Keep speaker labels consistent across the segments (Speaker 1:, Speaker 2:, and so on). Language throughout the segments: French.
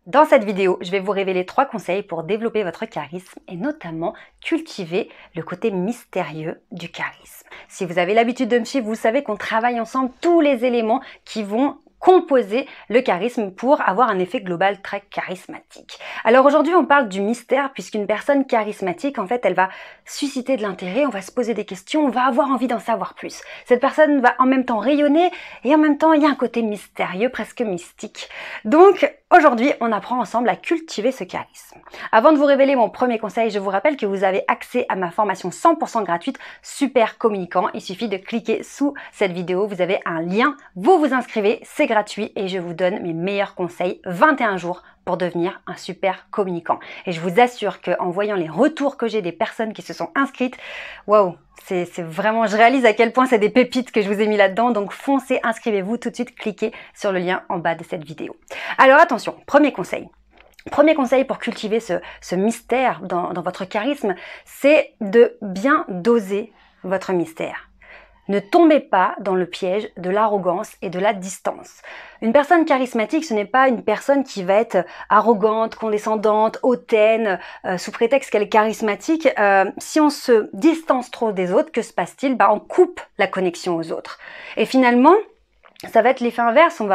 Speaker 1: Dans cette vidéo, je vais vous révéler 3 conseils pour développer votre charisme et notamment cultiver le côté mystérieux du charisme. Si vous avez l'habitude de me suivre, vous savez qu'on travaille ensemble tous les éléments qui vont composer le charisme pour avoir un effet global très charismatique. Alors aujourd'hui, on parle du mystère puisqu'une personne charismatique, en fait, elle va susciter de l'intérêt, on va se poser des questions, on va avoir envie d'en savoir plus. Cette personne va en même temps rayonner et en même temps, il y a un côté mystérieux, presque mystique. Donc aujourd'hui, on apprend ensemble à cultiver ce charisme. Avant de vous révéler mon premier conseil, je vous rappelle que vous avez accès à ma formation 100% gratuite Super Communicant. Il suffit de cliquer sous cette vidéo, vous avez un lien, vous vous inscrivez, c'est gratuit et je vous donne mes meilleurs conseils 21 jours pour devenir un super communicant. Et je vous assure qu'en voyant les retours que j'ai des personnes qui se sont inscrites, waouh, c'est vraiment, je réalise à quel point c'est des pépites que je vous ai mis là-dedans. Donc foncez, inscrivez-vous tout de suite, cliquez sur le lien en bas de cette vidéo. Alors attention, premier conseil. Premier conseil pour cultiver ce mystère dans votre charisme, c'est de bien doser votre mystère. Ne tombez pas dans le piège de l'arrogance et de la distance. Une personne charismatique, ce n'est pas une personne qui va être arrogante, condescendante, hautaine, sous prétexte qu'elle est charismatique. Si on se distance trop des autres, que se passe-t-il? On coupe la connexion aux autres. Et finalement, ça va être l'effet inverse, on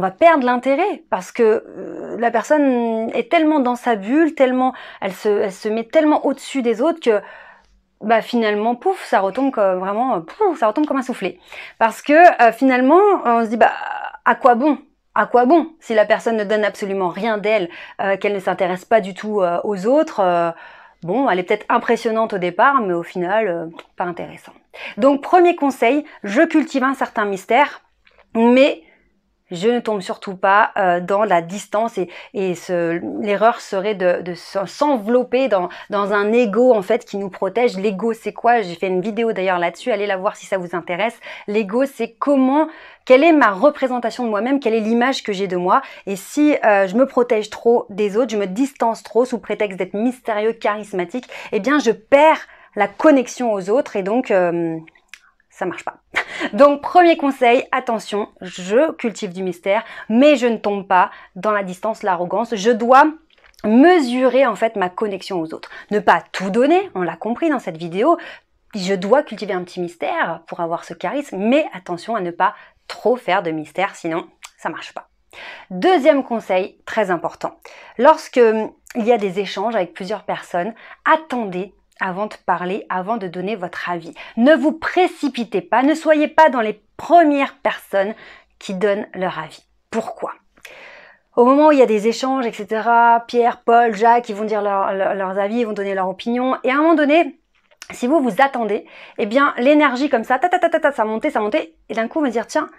Speaker 1: va perdre l'intérêt parce que la personne est tellement dans sa bulle, tellement, elle se met tellement au-dessus des autres que finalement, pouf, ça retombe comme vraiment, pouf, ça retombe comme un soufflé. Parce que finalement, on se dit, à quoi bon? À quoi bon si la personne ne donne absolument rien d'elle, qu'elle ne s'intéresse pas du tout aux autres bon, elle est peut-être impressionnante au départ, mais au final, pas intéressant. Donc, premier conseil, je cultive un certain mystère, mais je ne tombe surtout pas dans la distance et l'erreur serait de s'envelopper dans un ego en fait qui nous protège. L'ego c'est quoi? J'ai fait une vidéo d'ailleurs là-dessus, allez la voir si ça vous intéresse. L'ego c'est quelle est ma représentation de moi-même, quelle est l'image que j'ai de moi et si je me protège trop des autres, je me distance trop sous prétexte d'être mystérieux, charismatique, eh bien je perds la connexion aux autres et donc ça marche pas. Donc, premier conseil, attention, je cultive du mystère, mais je ne tombe pas dans la distance, l'arrogance. Je dois mesurer en fait ma connexion aux autres. Ne pas tout donner, on l'a compris dans cette vidéo. Je dois cultiver un petit mystère pour avoir ce charisme, mais attention à ne pas trop faire de mystère, sinon ça marche pas. Deuxième conseil, très important. Lorsque il y a des échanges avec plusieurs personnes, attendez avant de parler, avant de donner votre avis. Ne vous précipitez pas, ne soyez pas dans les premières personnes qui donnent leur avis. Pourquoi? Au moment où il y a des échanges, etc., Pierre, Paul, Jacques, ils vont dire leurs avis, ils vont donner leur opinion, et à un moment donné, si vous vous attendez, eh bien l'énergie comme ça, ça montait, et d'un coup on va dire tiens,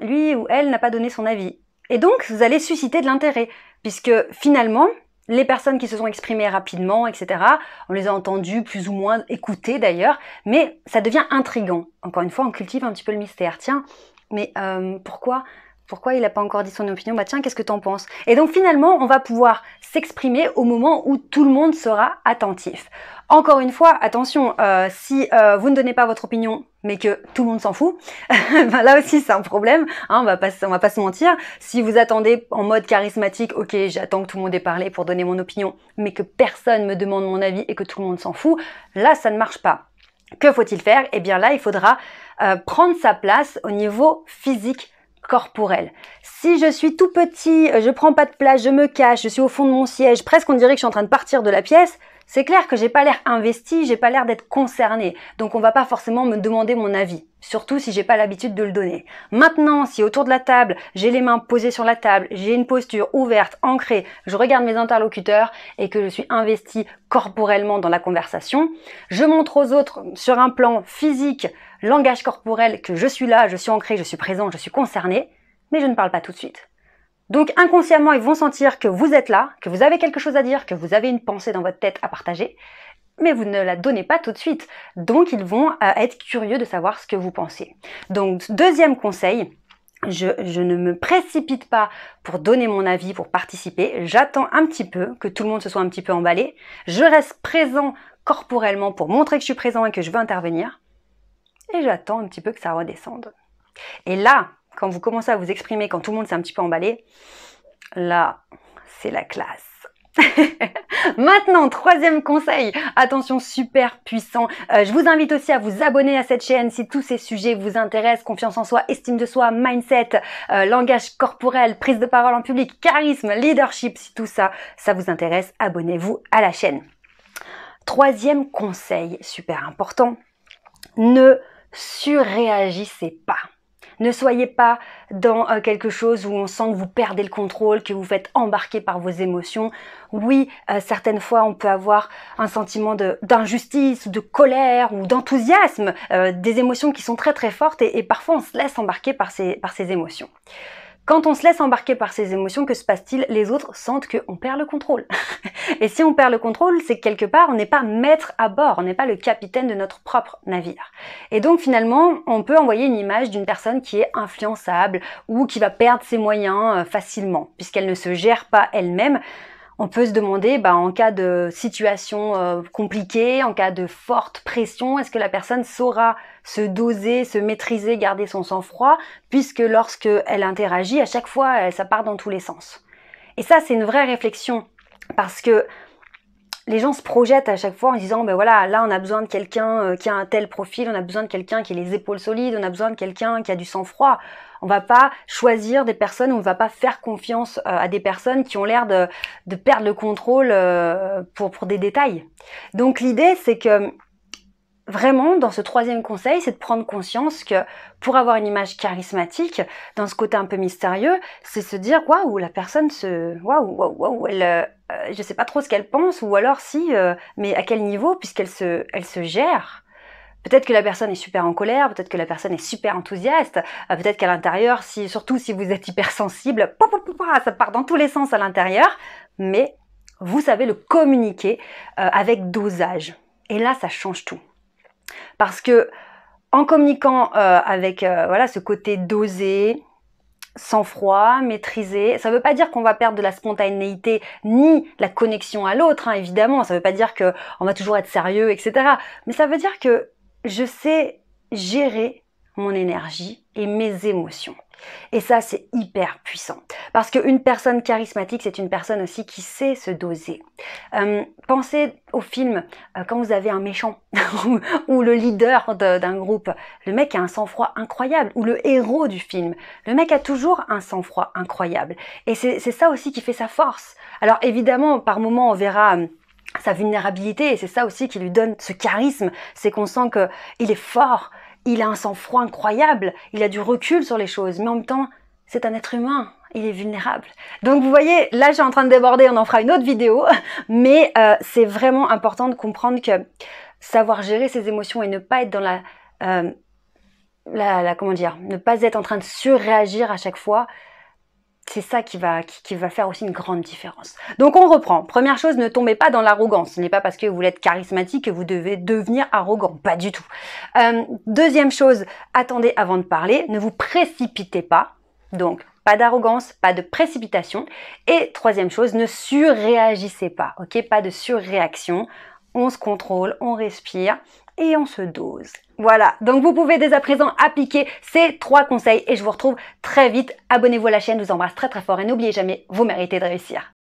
Speaker 1: lui ou elle n'a pas donné son avis. Et donc vous allez susciter de l'intérêt, puisque finalement, les personnes qui se sont exprimées rapidement, etc., on les a entendues plus ou moins, écoutées d'ailleurs, mais ça devient intriguant. Encore une fois, on cultive un petit peu le mystère. Tiens, mais pourquoi il n'a pas encore dit son opinion? Tiens, qu'est-ce que t'en penses? Et donc finalement, on va pouvoir s'exprimer au moment où tout le monde sera attentif. Encore une fois, attention, si vous ne donnez pas votre opinion, mais que tout le monde s'en fout, là aussi c'est un problème, hein, on va pas se mentir. Si vous attendez en mode charismatique, ok, j'attends que tout le monde ait parlé pour donner mon opinion, mais que personne me demande mon avis et que tout le monde s'en fout, là ça ne marche pas. Que faut-il faire? Eh bien là, il faudra prendre sa place au niveau physique, corporel. Si je suis tout petit, je prends pas de place, je me cache, je suis au fond de mon siège, presque on dirait que je suis en train de partir de la pièce, c'est clair que j'ai pas l'air investi, j'ai pas l'air d'être concernée. Donc on va pas forcément me demander mon avis, surtout si j'ai pas l'habitude de le donner. Maintenant, si autour de la table, j'ai les mains posées sur la table, j'ai une posture ouverte, ancrée, je regarde mes interlocuteurs et que je suis investie corporellement dans la conversation, je montre aux autres sur un plan physique, langage corporel que je suis là, je suis ancrée, je suis présent, je suis concernée, mais je ne parle pas tout de suite. Donc inconsciemment, ils vont sentir que vous êtes là, que vous avez quelque chose à dire, que vous avez une pensée dans votre tête à partager, mais vous ne la donnez pas tout de suite. Donc ils vont être curieux de savoir ce que vous pensez. Donc deuxième conseil, je ne me précipite pas pour donner mon avis, pour participer. J'attends un petit peu, que tout le monde se soit un petit peu emballé. Je reste présent corporellement pour montrer que je suis présent et que je veux intervenir. Et j'attends un petit peu que ça redescende. Et là, quand vous commencez à vous exprimer, quand tout le monde s'est un petit peu emballé, là, c'est la classe. Maintenant, troisième conseil, attention, super puissant. Je vous invite aussi à vous abonner à cette chaîne si tous ces sujets vous intéressent. Confiance en soi, estime de soi, mindset, langage corporel, prise de parole en public, charisme, leadership. Si tout ça, ça vous intéresse, abonnez-vous à la chaîne. Troisième conseil, super important, ne surréagissez pas. Ne soyez pas dans quelque chose où on sent que vous perdez le contrôle, que vous faites embarquer par vos émotions. Oui, certaines fois, on peut avoir un sentiment d'injustice, de colère ou d'enthousiasme, des émotions qui sont très très fortes et parfois on se laisse embarquer par ces émotions. Quand on se laisse embarquer par ces émotions, que se passe-t-il? Les autres sentent qu'on perd le contrôle. Et si on perd le contrôle, c'est que quelque part, on n'est pas maître à bord, on n'est pas le capitaine de notre propre navire. Et donc finalement, on peut envoyer une image d'une personne qui est influençable ou qui va perdre ses moyens facilement, puisqu'elle ne se gère pas elle-même. On peut se demander, en cas de situation compliquée, en cas de forte pression, est-ce que la personne saura se doser, se maîtriser, garder son sang-froid, puisque lorsqu'elle interagit, à chaque fois, ça part dans tous les sens. Et ça, c'est une vraie réflexion, parce que les gens se projettent à chaque fois en disant, voilà, là on a besoin de quelqu'un qui a un tel profil, on a besoin de quelqu'un qui a les épaules solides, on a besoin de quelqu'un qui a du sang-froid. On va pas choisir des personnes, on va pas faire confiance à des personnes qui ont l'air de perdre le contrôle pour des détails. Donc l'idée, c'est que vraiment, dans ce troisième conseil, c'est de prendre conscience que pour avoir une image charismatique, dans ce côté un peu mystérieux, c'est se dire, waouh, la personne waouh, elle, je sais pas trop ce qu'elle pense, ou alors si, mais à quel niveau, puisqu'elle elle se gère. Peut-être que la personne est super en colère, peut-être que la personne est super enthousiaste, peut-être qu'à l'intérieur, surtout si vous êtes hypersensible, ça part dans tous les sens à l'intérieur, mais vous savez le communiquer avec dosage. Et là, ça change tout. Parce que en communiquant avec ce côté dosé, sang-froid, maîtrisé, ça ne veut pas dire qu'on va perdre de la spontanéité ni la connexion à l'autre, hein, évidemment. Ça ne veut pas dire qu'on va toujours être sérieux, etc. Mais ça veut dire que je sais gérer mon énergie et mes émotions. Et ça, c'est hyper puissant. Parce qu'une personne charismatique, c'est une personne aussi qui sait se doser. Pensez au film, quand vous avez un méchant, ou le leader d'un groupe. Le mec a un sang-froid incroyable, ou le héros du film. Le mec a toujours un sang-froid incroyable. Et c'est ça aussi qui fait sa force. Alors évidemment, par moments, on verra sa vulnérabilité, et c'est ça aussi qui lui donne ce charisme, c'est qu'on sent qu'il est fort, il a un sang-froid incroyable, il a du recul sur les choses, mais en même temps, c'est un être humain, il est vulnérable. Donc vous voyez, là je suis en train de déborder, on en fera une autre vidéo, mais c'est vraiment important de comprendre que savoir gérer ses émotions et ne pas être dans comment dire, ne pas être en train de surréagir à chaque fois, c'est ça qui va faire aussi une grande différence. Donc on reprend. Première chose, ne tombez pas dans l'arrogance. Ce n'est pas parce que vous voulez être charismatique que vous devez devenir arrogant. Pas du tout. Deuxième chose, attendez avant de parler. Ne vous précipitez pas. Donc, pas d'arrogance, pas de précipitation. Et troisième chose, ne surréagissez pas. Ok, pas de surréaction. On se contrôle, on respire et on se dose. Voilà, donc vous pouvez dès à présent appliquer ces 3 conseils et je vous retrouve très vite. Abonnez-vous à la chaîne, je vous embrasse très très fort et n'oubliez jamais, vous méritez de réussir.